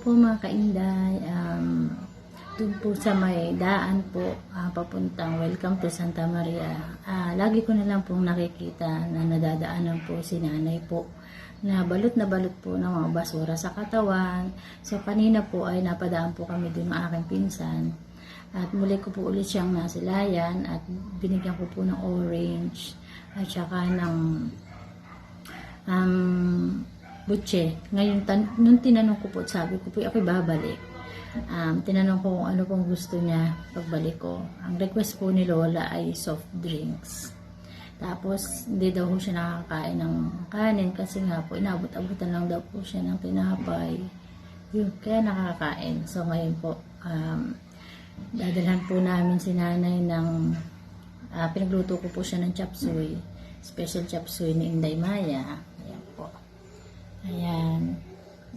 po mga kainday. Doon po sa may daan po, papuntang Welcome to Santa Maria. Lagi ko na lang pong nakikita na nadadaanan po si nanay po na balot po ng mga basura sa katawan. So kanina po ay napadaan po kami doon ng aking pinsan. At muli ko po ulit siyang nasilayan at binigyan ko po ng orange at saka ng butche. Ngayon, nung tinanong ko po, sabi ko po, ako'y babalik. Tinanong ko kung ano pong gusto niya pagbalik ko. Ang request po ni Lola ay soft drinks. Tapos, hindi daw po siya nakakain ng kanin kasi nga po, inabot-abutan lang daw po siya ng tinapay. Yun, kaya nakakain. So, ngayon po, dadalhan po namin si nanay ng, pinagluto ko po siya ng chop suey. Special chop suey ni Inday Maya. Ayan po. Ayan.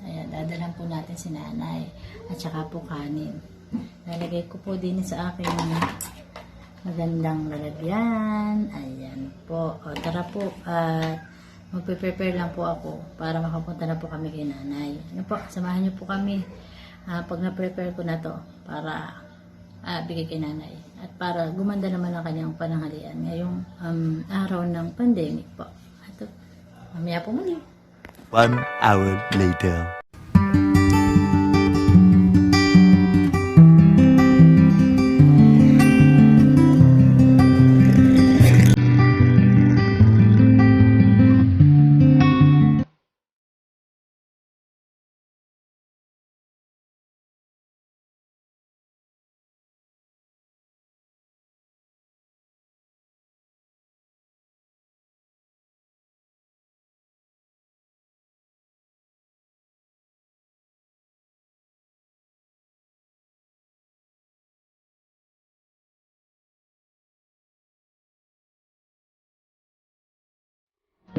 Ayan, dadalhan po natin si nanay. At saka po kanin. Lalagay ko po din sa aking magandang lalagyan. Ayan po. O, tara po. Magpe-prepare lang po ako para makapunta na po kami kay nanay. Ano po, samahan niyo po kami. Pag na-prepare ko na to para bigay kay nanay. At para gumanda naman ang kanyang pananghalian ngayong araw ng pandemic po. At mamaya po muli. 1 hour later.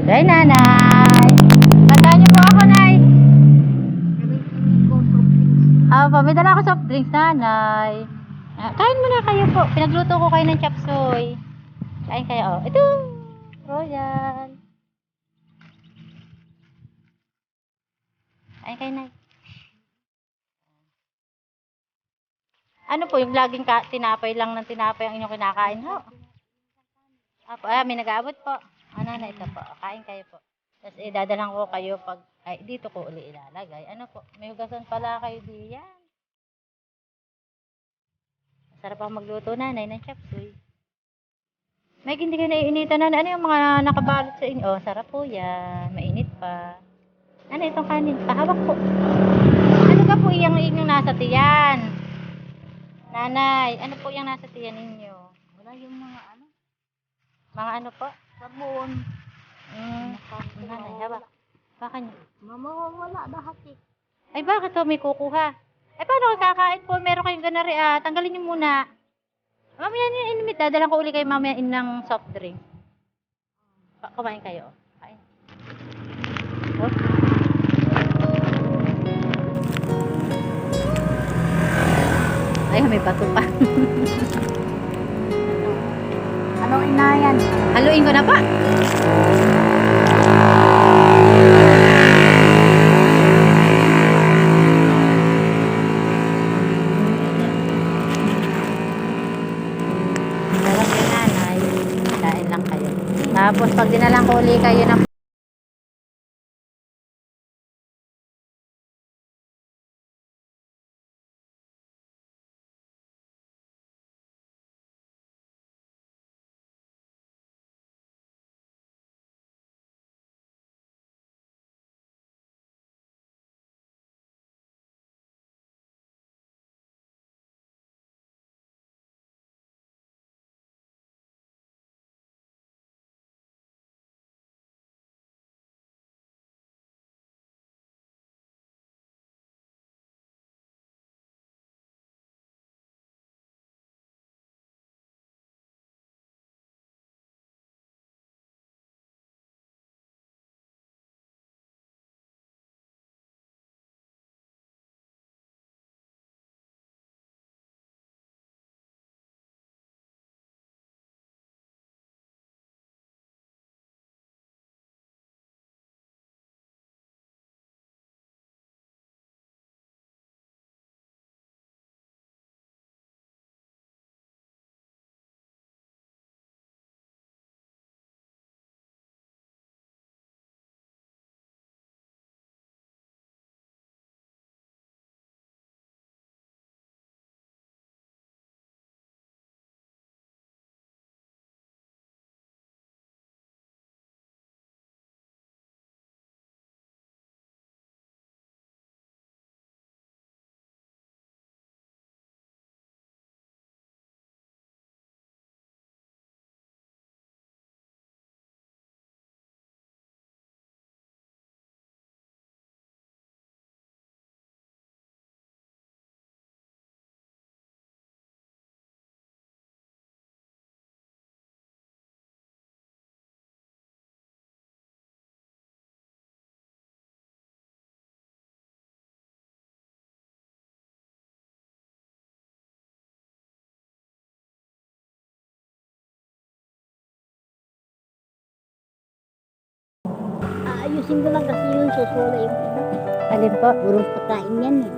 Day, nanay. Tandaan niyo po ako, nay. Pamidala ako soft drinks, nanay. Kain muna kayo po. Pinagluto ko kayo ng chop suey. Kain kayo, oh. Ito. Royal. Kain kayo, nay. Ano po, yung laging tinapay lang ng tinapay ang inyong kinakain, ho? May nag-aabot po. Nanay, ito po. Kain kayo po. Tapos idadalang ko kayo pag, dito ko uli ilalagay. Ano po, may hugasan pala kayo diyan. Masarap ang magluto, nanay, ng chop suey. May hindi kayo naiinitan, nanay. Ano yung mga nakabalot sa inyo? Oh, sarap po yan. Mainit pa. Ano itong kanin? Pahawak po. Ano ka po yung inyong nasa tiyan? Nanay, ano po yung nasa tiyan ninyo? Wala yung mga ano? Mga ano po? Sabon. Nanay, hawak. Baka nyo. Mamawala na hatik. Ay, bakit to? May kukuha. Ay, paano kakain po? Meron kayong ganari, tanggalin nyo muna. Mamaya nyo inimit. Dadalang ko uli kayo mamaya ng soft drink. Kumain kayo. Kain. Oh. Ay, may bato pa. Anong inayan? Haluin ko na pa. Sarap yan, nanay. Kain lang kayo. Tapos pag dinalang ko uli kayo ng Aayusin ko lang kasi yung susula yung iba. Alin po? Puro pagkain yan eh.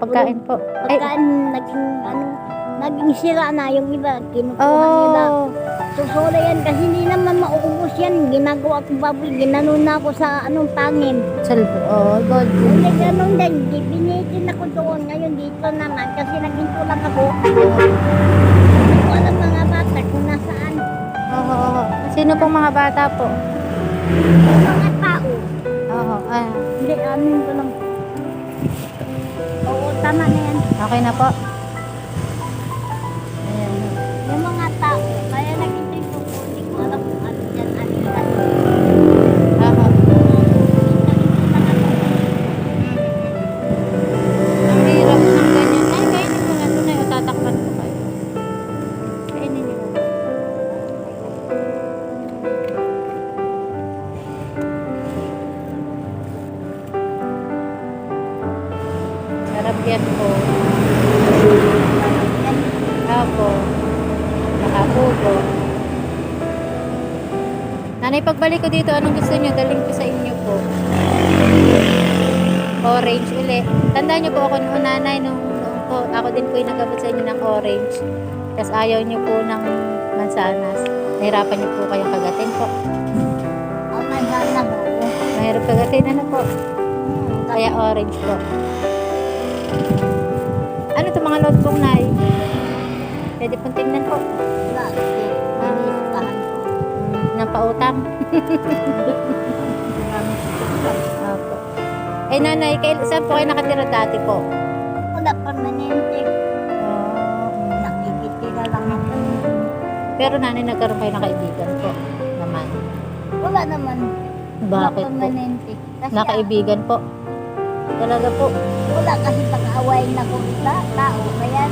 Pagkain po. Ay, Pagkain naging naging sira na yung iba. Kinukuha nila. oh. Susula yan kasi hindi naman mauubos yan. Ginagawa ko baboy. Ginanon na ako sa pangin. Salbo. Oh, God. Hindi ganun din. Binitin ako doon. Ngayon dito naman kasi naghinto lang ako. Hindi ko alam mga bata kung nasaan. Oo. Sino pong mga bata po? Yung mga tao. Oo. Ah, Hindi, amin ko lang. Oo, tama na yan. okay na po. Ayan. Yung mga tao, kaya naghinto ko. Hindi ko alam kung ano yan. Ano yan. Oo. Ang hirap ng ganyan. Ay, kainin mo na ito na yung tatakpan ko kayo. Kainin niyo na. Sarap yan po. Apo. Nakapugo. Nanay, pagbalik ko dito, anong gusto niyo? Dalhin ko sa inyo po. Orange uli. Tandaan niyo po ako noon, nanay, nung po, ako din po yung nagabot sa inyo ng orange. Tapos ayaw niyo po ng mansanas. Nahirapan niyo po kayong kagatin po. Ang manhana ko. Mahirap kagatin, ano po? Kaya orange po. Ano to mga notebook, nay? Pwede pong tingnan po. Wala, kasi nilistahan ko. Ng pautang. Opo. Eh, nanay, saan po kayo nakatira dati po? Wala permanente. Oh. Nakikitira lang ako. Pero nanay, nagkaroon kayo ng kaibigan po naman. Wala naman. Wala Bakit po? permanente. Kasi Nakaibigan po. Talaga po. wala kasi pag-awayin ako sa tao. Kaya,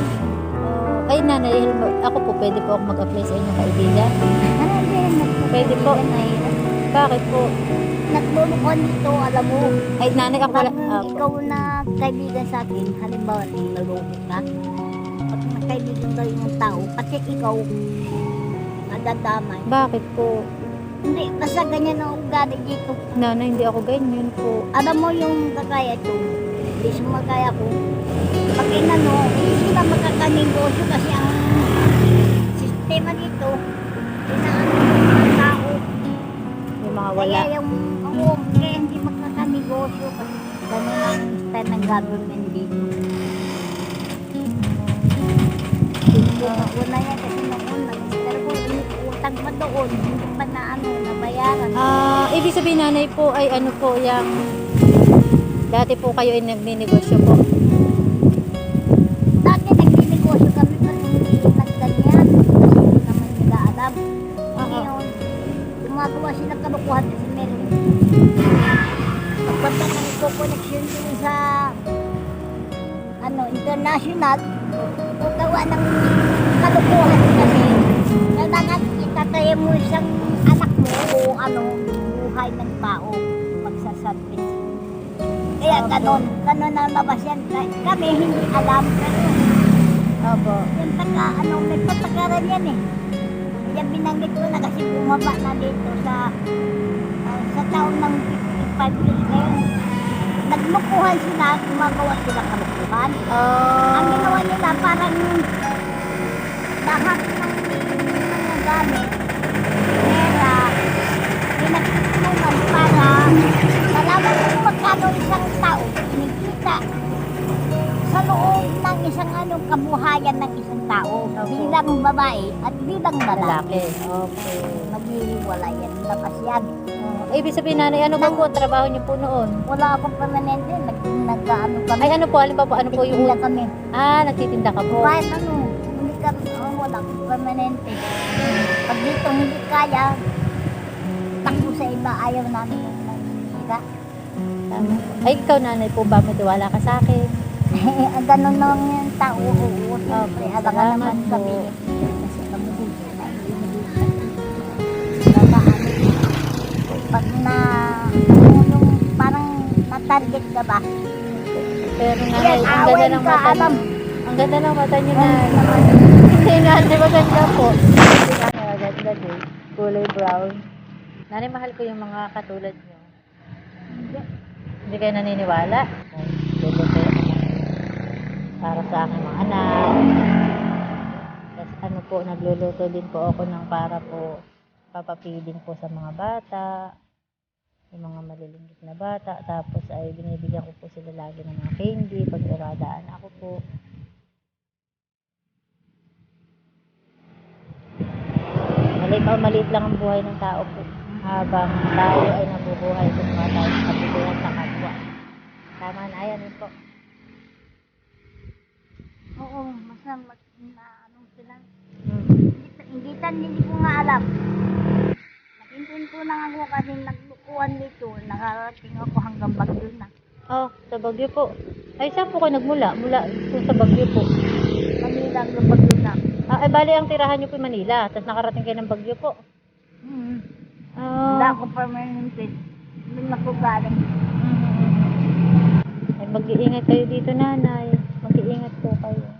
Ay, nanay, ako po, pwede po ako mag-apply sa inyong kaibigan. Pwede po. Bakit po? Naglulukuhan dito, alam mo. Ay, nanay, ako wala. Pag ikaw na kaibigan sa akin, halimbawa, naluloko ka. Pag magkaibigan ka yung tao, pati ikaw, nadadamay. Bakit po? Hindi, basta ganyan ang ugali dito. Nanay, hindi ako ganyan po. Alam mo yung kagaya ko, hindi sumakaya ko. Pag inano, hindi sila makakanegosyo kasi ang sistema dito, inaano yung mga tao. Yung mga wala. Kaya yung, kaya hindi makakanegosyo kasi gano'n ang style ng government dito. Una yan kasi noon, nag-style ko, utang pa doon, hindi pa na nabayaran. Ibig sabihin, nanay po, ay ano po, yung dati po kayo ay nagninegosyo po. Dati nagninegosyo kami pero hindi nagganyan kasi hindi naman nila alam. Ngayon, gumagawa sila kalukuhan kasi meron. Pagpunta ng co-connection din sa international, gawa ng kalukuhan kasi kailangan itataya mo isang anak mo o buhay ng tao magsaservice. Kaya ganon ang labas yan. Kami hindi alam pero Opo. yung may patagaran yan eh. Kaya binanggit ko na kasi bumaba na dito sa taon ng 55 years ngayon. Naglukuhan sila, gumagawa sila kalukuhan. Ang ginawa nila parang lahat ng mga gamit, pera, pinagtutulungan para malaman kung magkano isang tao kinikita sa loob ng isang kabuhayan ng isang tao bilang babae at bilang lalaki. Okay. Maghihiwalay yan, labas yan. Ibig sabihin, nanay, ano ba po ang trabaho niyo po noon? Wala akong permanente, nag-ano kami. Ay, ano po, alin pa po, ano po yung... Titinda kami. Nagtitinda ka po. Kahit hindi kami, wala akong permanente. Pag dito hindi kaya, takbo sa iba, ayaw namin yung nanginira. Tama. Ay, ikaw, nanay po ba, may tiwala ka sa akin? Ang ganun lang yung tao, oo, siyempre, Okay, alangan salamat naman po. kami. Kasi kami dito, na hindi mo dito. Pag yung parang na-target ka ba? Pero nanay, Yan, ang ganda awayin ng ka, mata alam. niyo. Ang ganda ng mata niyo, Yan nanay. naman. Hindi, nanay, maganda po. Hindi, nanay, maganda din. Kulay brown. Nanay, mahal ko yung mga katulad niyo. Hindi kayo naniniwala? Luluto ako para sa aking mga anak. Tapos ano po, nagluluto din po ako ng para po papapiding po sa mga bata, yung mga maliliit na bata. Tapos ay binibigyan ko po sila lagi ng mga candy pag iradaan ako po. Maliit lang ang buhay ng tao po. Habang tayo ay nabubuhay, gumawa tayo sa kabutihan sa kapwa. Tama na, ayan po. Oo, masama na anong sila. Hmm. Hindi ko nga alam. Nakintin ko lang ako kasi naglukuhan dito. Nakarating ako hanggang Bagyo na. Oh, sa Bagyo po. Ay, saan po kayo nagmula? Mula po sa Bagyo po. Manila hanggang Bagyo na. Ay, bali ang tirahan nyo po yung Manila. Tapos nakarating kayo ng Bagyo po. Hindi ako permanente. Doon ako galing. Ay, mag-iingat kayo dito, nanay. Mag-iingat po kayo.